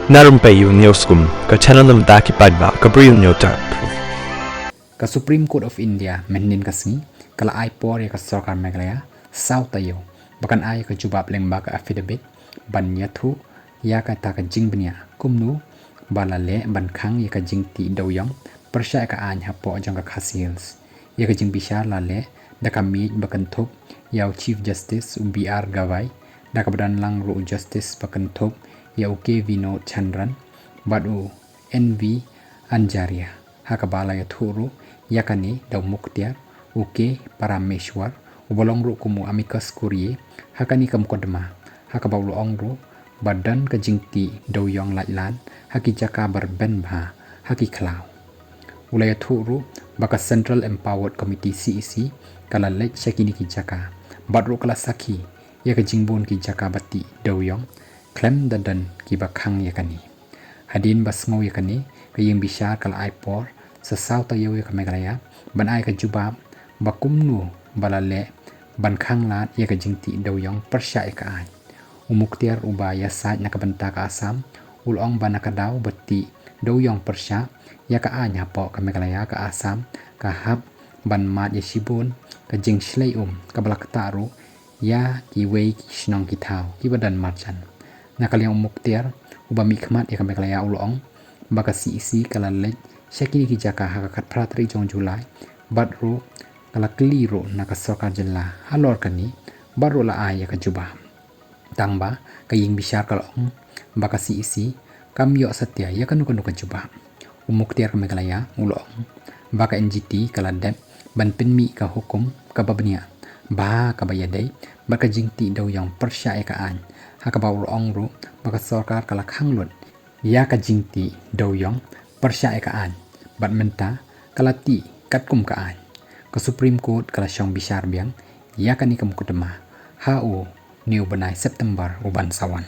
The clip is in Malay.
Narum payu neoskum ka chananam daki padba ka briu neotar. Ka Supreme Court of India menin kasni kala ai por ya ka sarkar Meghalaya South ayo bakan ai ka jubab lengba ka affidavit ban yathu ya ka ta ka jingbnia kumnu balale ban khang ya ka jingti doyong persya ka an ha po jang ka khasils ya ka jing bishar lale da ka mi bakan thop ya Chief Justice BR Gawai da ka badan lang ru justice bakan thop ya uke Vinod Chandran badu NV Anjaria hakabala ya thuru yakani daw muktiar uke parameshwar ubolong ru kumu amicus curiae hakani kam kodma hakabawlu ongru badan kajingti doyong lailan haki jaka berben bha haki klau ulaya thuru baka Central Empowered Committee CEC kala lek shakini ki jaka badru kala saki ya kajingbon ki jaka bati doyong klem dadan ki bakhang yakani hadin basngau yakani kaying bishar kala aipor sa South ayo ya ka Meghalaya ban ai ka jubab bakumnu balale ban khang lat ya ka jingti doyong persya ka ai umuktiar ubaya sa nakabanta ka Asam ulong ban nakadaw bati doyong persya ya ka anya po ka Meghalaya ka Asam ka hab ban mat ya shibun ka jing shlei ka balaktaru ya ki wei ki shnong ki thau ki badan marchan nakaliang umuktiar ubami khmat ya ka Meghalaya ulong baka CEC kala lek shakini ki jaka hakakat pratri jong Julai badru kala keliru naka sarkar jella halor kani baru la aya ka juba tangba kaying bishar kalong baka CEC kamyo satya ya kanu ka juba umuktiar ka Meghalaya ulong baka NGT kala dep ban penmi ka hukum ka babnia ba ka bayadai baka jingti daw yang persya ka an hakabaw ong ru baka sarkar kala khanglut ya ka jingti daw yang persya ka an bat menta kalati katkum ka an ka Supreme Court kala syong bishar biang ya kani kam kudema hau new banai September uban sawan